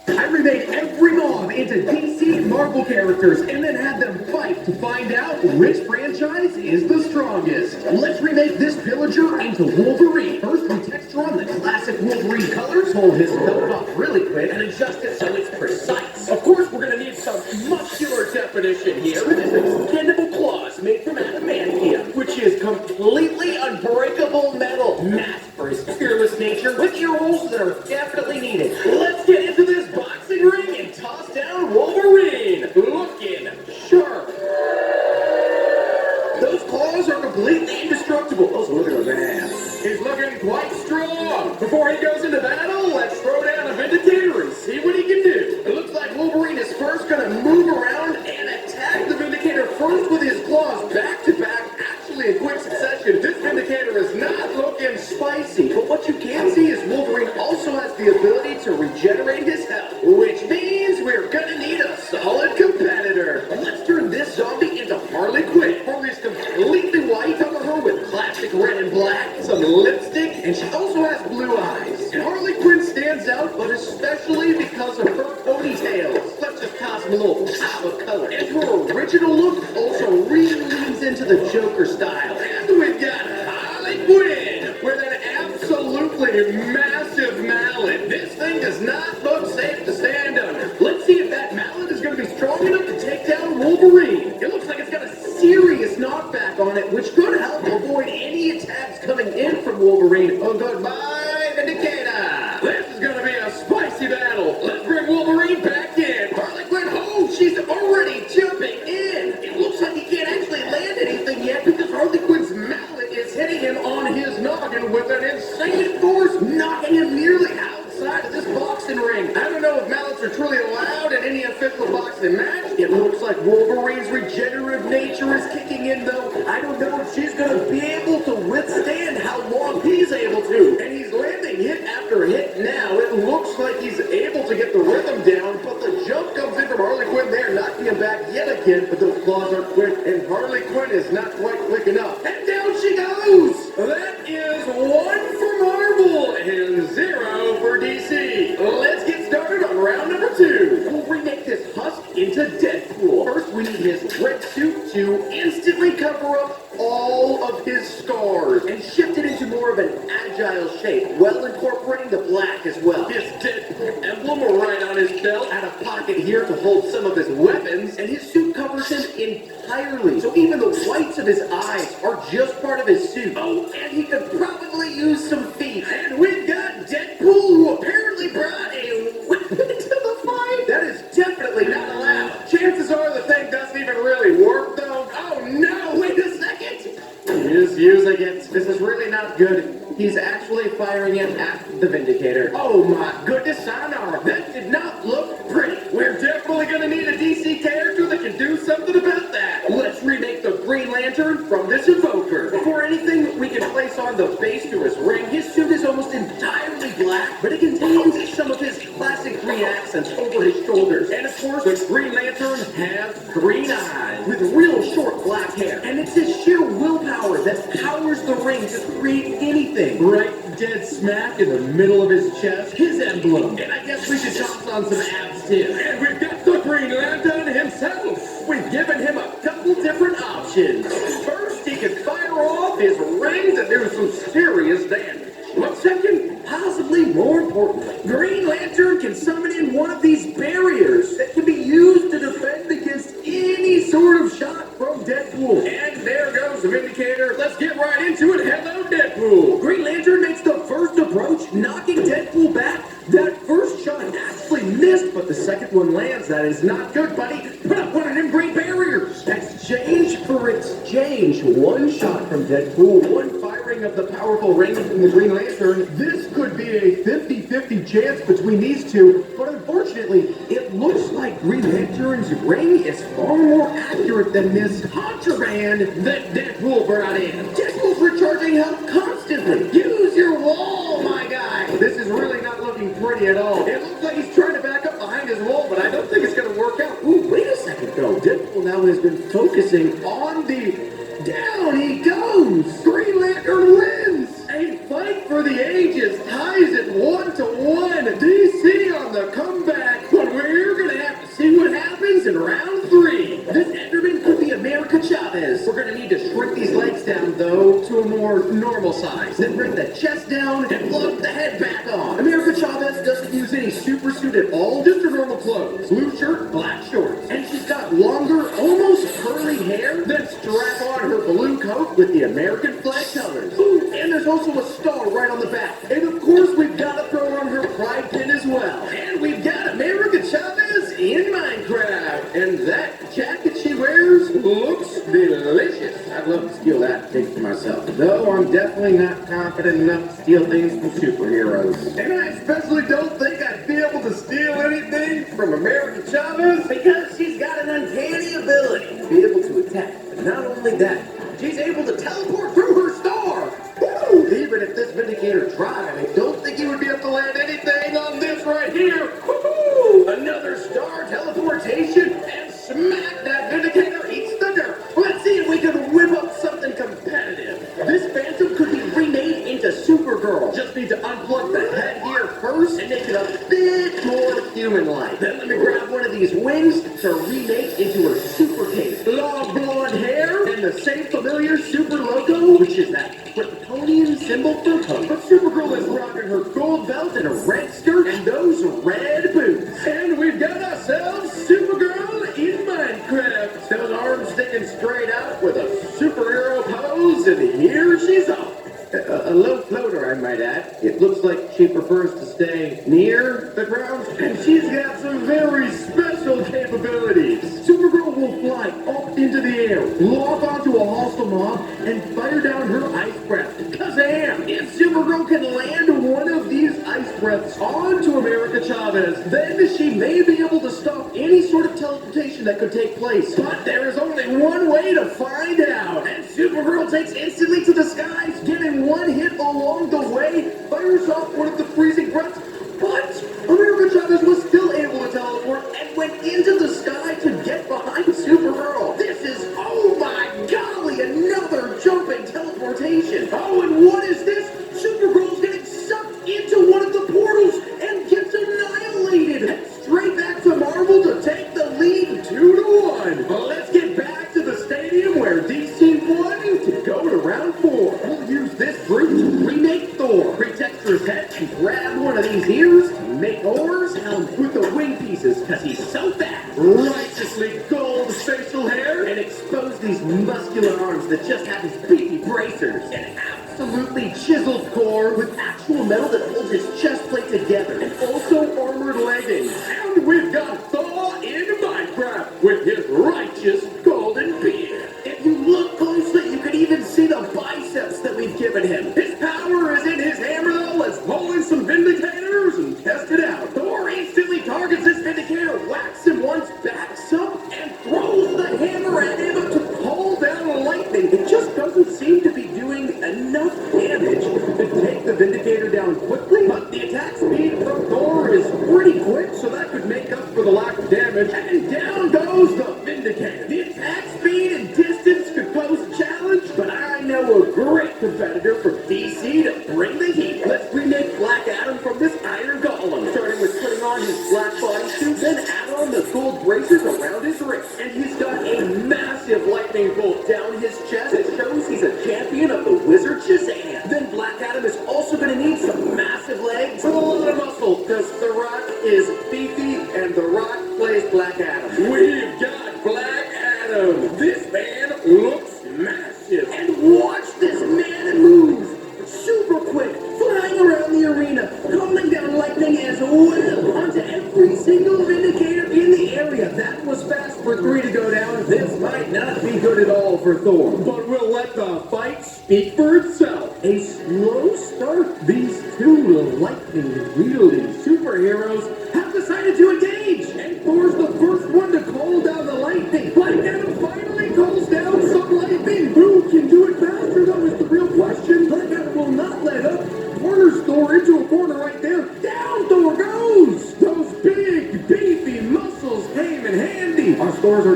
I remade every mob into DC Marvel characters and then had them fight to find out which franchise is the strongest. Let's remake this pillager into Wolverine. First, we texture on the classic Wolverine colors, hold his belt off really quick, and adjust it so it's precise. Of course, we're going to need some muscular definition here. This is extendable claws made from adamantium, which is completely unbreakable metal. Masked for his fearless nature with ear holes that are definitely needed. Let's get into this boxing ring and toss down Wolverine. Looking sharp. Those claws are completely indestructible. Oh, look at that. He's looking quite strong. Before he goes into battle, let's throw down a Vindicator and see what he can do. It looks like Wolverine is first going to move around and attack the Vindicator first with his claws back to back, actually in quick succession. This Vindicator is not looking spicy, but what you can see is Wolverine also has the ability to regenerate his health, which means we're going to need a solid competitor. Let's turn this zombie into Harley Quinn. Harley's completely white, cover her with classic red and black, some lipstick, and she also has blue eyes. And Harley Quinn stands out, but especially because of her ponytails. Let's just toss them a little pop of color. And her original look also really leans into the Joker style. And we've got Harley Quinn with an absolutely massive mallet. This thing does not look safe to stand under. Let's see if that mallet is going to be strong enough to take down Wolverine. It looks like it's got a serious knockback on it, which could help avoid any attacks coming in from Wolverine. Oh, goodbye, Vindicator. This is going to be a spicy battle. Let's bring Wolverine back in. Harley Quinn, oh, she's already jumping in. It looks like he can't actually land anything yet because Harley Quinn's mallet is hitting him on his noggin with an insane force, knocking him nearly outside of this boxing ring. I don't know if mallets are truly allowed in any official boxing match. It looks like Wolverine's regenerative nature is kicking in, though. I don't know if she's going to be able to withstand how long he's able to. And he's landing hit after hit now. It looks like he's able to get the rhythm down, but the jump comes in from Harley Quinn there, knocking him back yet again. But those claws are quick, and Harley Quinn is not quite quick enough. And down she goes! That is 1 for Marvel and 0 for DC. Let's get started on round number 2. We'll remake this husk into Deadpool. First, we need his red suit to instantly cover up all of his scars and shift it into more of an agile shape, while incorporating the black as well. His Deadpool emblem right on his belt, add a pocket here to hold some of his weapons, and his suit covers him entirely. So even the whites of his eyes are just part of his suit. Oh, and he could probably use some feet. And we've got Deadpool, who apparently brought a weapon to the fight. That is definitely not allowed. Chances are the thing doesn't even really work, though. Oh no, wait a second. He's using it. This is really not good. He's actually firing it at the Vindicator. Oh my goodness, Sayonara. That did not look pretty. We're definitely going to need a DC character that can do something about that. Let's remake the Green Lantern from this evoker. Before anything we can place on the base to his ring, his suit is almost entirely black, but it contains some of his classic green accents over his shoulders. And of course, the Green Lantern has green eyes with real short black hair. And it's his sheer willpower that powers the ring to create anything. Right dead smack in the middle of his chest, his emblem. And I guess we should toss on some abs too. And we've got the Green Lantern himself. We've given him a couple different options. First, he can fire off his ring to do some serious damage. But second, possibly more importantly, Green Lantern can summon in one of these barriers that can be used to defend against any sort of shot from Deadpool. And there goes the Vindicator. Let's get right into it. Hello, Deadpool. Green Lantern makes the first approach, knocking Deadpool back. That first shot actually missed, but the second one lands. That is not good, buddy. Put up one of them great barriers. Exchange for exchange. One shot from Deadpool, one firing of the powerful ring from the Green Lantern. This could be a 50-50 chance between these two, but unfortunately, it looks like Green Lantern's ring is far more accurate than this contraband that Deadpool brought in. Deadpool's recharging health constantly. Use your wall! party at all. It looks like he's trying to back up behind his wall, but I don't think it's going to work out. Ooh, wait a second, though. Deadpool now has been focusing on the... Down he goes! Green Lantern wins! A fight for the ages ties it 1-1. DC on the comeback, but we're going to have to see what happens in round 3. This Enderman could be America Chavez. We're going to need to shrink these legs down, though, to a more normal size. Then bring the chest down and plug the head back on. America Chavez doesn't use any super suit at all, just her normal clothes. Blue shirt, black shorts. And she's got longer, almost curly hair. Then strap on her blue coat with the American flag colors. Ooh, and there's also a star right on the back. And of course, we've got to throw on her pride pin as well. And we've got America Chavez in Minecraft. And that jacket she wears looks delicious. I'd love to steal that thing for myself. Though I'm definitely not confident enough to steal things from superheroes. And I especially don't think I'd be able to steal anything from America Chavez because she's got an uncanny ability to be able to attack. But not only that, she's able to teleport through her star. Woo! Even if this Vindicator tried, I don't think he would be able to land anything on this right here. Woo! Another star teleportation, and smack, that Vindicator eats the dirt. Let's see if we can whip up something competitive. This Phantom could be remade into Supergirl. Just need to unplug the head here first and make it a bit more human-like. Then let me grab one of these wings to remake into her super cape. Long blonde hair and the same familiar super logo, which is that Kryptonian symbol for hope. But Supergirl is rocking her gold belt and a red skirt and those red boots. And we've got ourselves Supergirl in Minecraft. Those arms sticking straight out with a superhero pose, and here she's off. A low floater, I might add. It looks like she prefers to stay near the ground, and she's got some very special capabilities. Supergirl will fly up into the air, lock onto a hostile mob, and fire down her ice breath. Kazam! If Supergirl can land one of these ice breaths onto America Chavez, then she may be able to stop any sort of teleportation that could take place. But there is only one way to find out, and Supergirl takes instantly to the skies, getting one hit along the way, fires off one of the freezing breaths, but America Chavez was still able to teleport and went into the sky to get behind Supergirl. This is, oh my golly, another jumping teleportation. Oh, and what is this? Supergirl's getting sucked into one of the portals and gets annihilated. And straight back to Marvel to take the lead 2-1. Well, let's get back to the stadium where DC won to go to round 4. We'll use this group to remake Thor. Retexture his head and grab one of these ears to make Thor's helmet with the wing pieces because he's so fast. Righteously gold facial hair and expose these muscular arms that just have his beefy bracers. And absolutely chiseled core with actual metal that holds his chest plate together. And also armored leggings. And we've got Thor in Minecraft with his righteous golden beard. If you look closely, you can even see the biceps that we've given him. His power is in his hammer, though. Let's pull in some Vindicators and test it out. Thor instantly targets this Vindicator, whacks him once, backs up, and throws the hammer at him to call down lightning. It just doesn't seem to be doing enough damage to take the Vindicator down quickly, but the attack speed from Thor is pretty quick, so that could make up for the lack of damage. And down goes the Vindicator. The attack speed and distance could pose a challenge, but I know a great competitor from DC to bring the heat. Let's remake Black Adam from this iron golem, starting with putting on his black bodysuit, then add on the gold bracers around his wrist. And he's got a massive lightning bolt down his chest that shows he's a champion of the Wizard Shazam. Then Black Adam is also going to need some massive legs with a lot of muscle, because The Rock is beefy and The Rock plays Black Adam. We've got Black Adam. This man looks massive. And watch this man move. Super quick, flying around the arena, calling down lightning as well onto every single Vindicator in the area. That was fast for 3 to go down. This might not be good at all for Thor, but we'll let the fight speak for itself. A slow start. These two lightning-wielding superheroes have decided to engage, and Thor's the first one to call down the lightning. Black Adam finally calls down some lightning. Who can do it faster, though, is the real question. Black Adam will not let up. Corners Thor into a corner right there. Down Thor goes.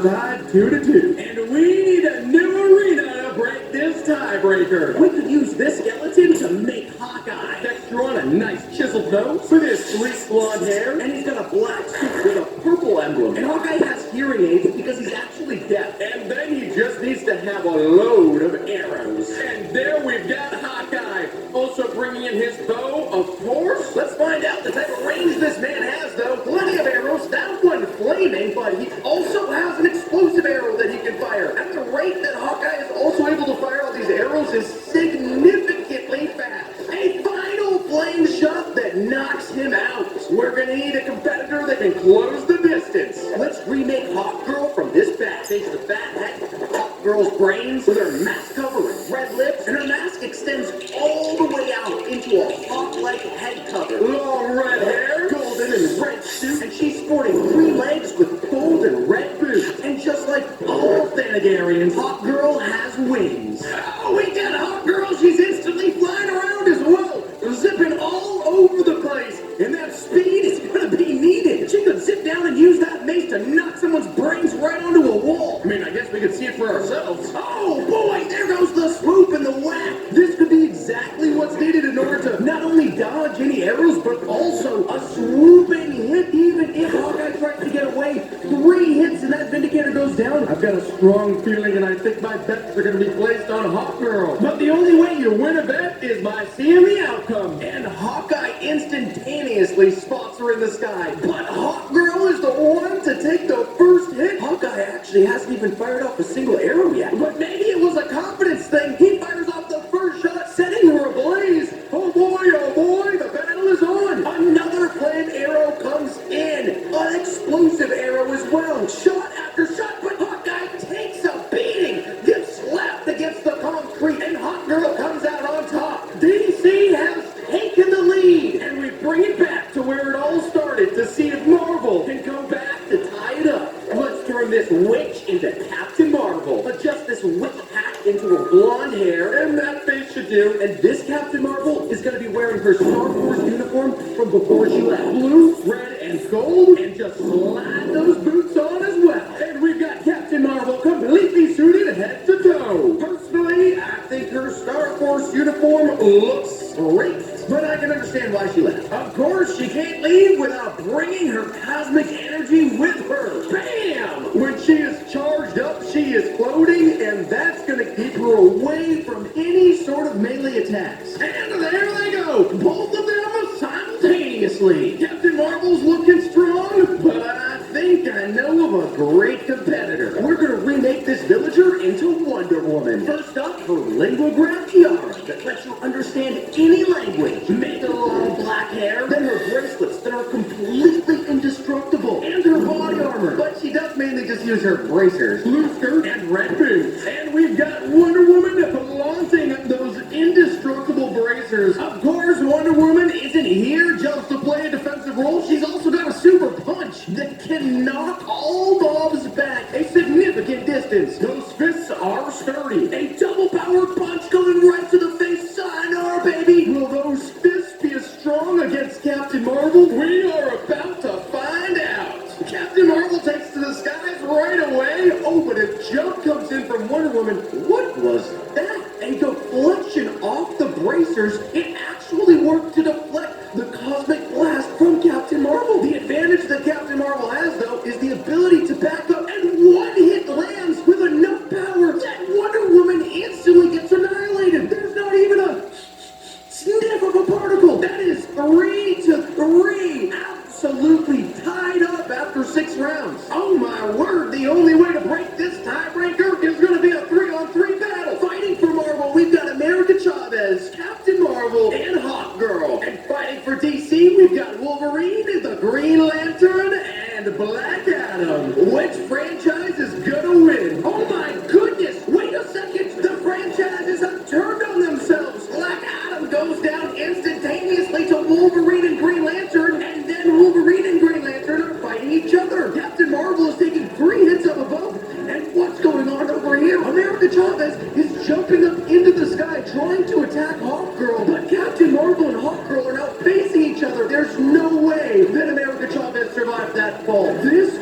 we're tied 2-2. And we need a new arena to break this tiebreaker. We could use this skeleton to make Hawkeye. Texture on a nice chiseled nose with his sleek blonde hair, and he's got a black suit with a purple emblem. And Hawkeye has hearing aids because he's actually deaf. And then he just needs to have a load of arrows. And there we've got Hawkeye. Also bringing in his bow, of course. Let's find out the type of range this man has, though. Plenty of arrows. That one flaming, but he also has an explosive arrow that he can fire. At the rate that Hawkeye is also able to fire all these arrows is significantly fast. A final flame shot that knocks him out. We're gonna need a competitor that can close the distance. Let's remake Hawk Girl from this backstage to the fat head. Hawk Girl's brains with her mask cover and red lips, and her mask extends all the way out into a hawk-like head cover. Long red hair, golden and red suit, and she's sporting 3 legs with gold and red boots. And just like all Thanagarians, Hawk Girl has wings. Oh, we got Hawk Girl. She's instantly flying around as well, zipping all over the place. And that speed is gonna be needed. She could sit down and use that mace to knock someone's brains right onto a wall. I mean, I guess we could see it for ourselves. Oh boy, there goes the swoop and the whack. This could be exactly what's needed in order to not only dodge any arrows, but also a swooping hit. Even if Hawkeye tries to get away, 3 hits and that Vindicator goes down. I've got a strong feeling, and I think my bets are going to be placed on Hawk Girl. But the only way you win a bet is by seeing the outcome. And Hawkeye instantaneously spots her in the sky. But Hawk Girl is the one to take the first hit. Hawkeye actually hasn't even fired off a single arrow yet. But maybe it was a confidence thing. He fires off the first shot, setting her ablaze. Oh boy, the battle is on. Another flame arrow comes in. An explosive arrow as well. Shot after shot, but Hawkeye takes a beating. Gets slapped against the concrete, and Hawk Girl comes out on top. DC has taken the lead, and we bring it back to where it all started to see if Marvel can come back to tie it up. Let's turn this witch into Captain Marvel. Adjust this witch hat into her blonde hair, and that face should do. And this Captain Marvel is going to be wearing her Star Wars uniform from before she left. Blue, red, and gold, and just slide those boots on as well. And we've got Captain Marvel completely suited head to toe. Personally, I think her Star Force uniform looks great, but I can understand why she left. Of course, she can't leave without bringing her cosmic energy with her. Bam! When she is charged up, she is floating, and that's going to keep her away from any sort of melee attacks. And there they go, both of them simultaneously. Captain Marvel's looking strong, but I think I know of a great competitor. We're going to remake this villager into Wonder Woman. First up, her linguograph tiara that lets you understand any language. Make the long black hair, then her bracelets that are completely indestructible, and her body armor. But she does mainly just use her bracers, blue skirt, and red boots. And we've got Wonder Woman flaunting those indestructible bracers. Of course, Wonder Woman isn't here just to play a defensive role. She's also got a super punch that can knock all mobs back a significant distance. Those fists are sturdy. A double-powered punch going right to the face. Sayonara, baby. Will those fists be as strong against Captain Marvel? We are about to find out. Captain Marvel takes to the skies right away. Oh, but a jump comes in from Wonder Woman. What was that? A deflection off the bracers. It actually worked to deflect the cosmic blast from Captain Marvel. The advantage that Captain Marvel has, though, is the ability to back up, and one hit lands with enough power that Wonder Woman instantly gets annihilated. There's not even a sniff of a particle. That is 3-3. Absolutely tied up after 6 rounds. Oh my word, the only way to break this tiebreaker is going to be a 3-on-3 battle. Fighting for Marvel, we've got America Chavez, Captain Marvel, and Hawk Girl. And fighting for DC, we've got Wolverine, the Green Lantern, and Black Adam. Which franchise is gonna win? Oh my goodness, wait a second. The franchises have turned on themselves. Black Adam goes down instantaneously to Wolverine and Green Lantern, and then Wolverine and Green Lantern are fighting each other. Captain Marvel is taking 3 hits up above. And what's going on over here? America Chavez is jumping up into the sky trying to attack Hawk Girl. But Captain Marvel and Hawk Girl are now facing each other. There's no way that America Chavez survived that fall. This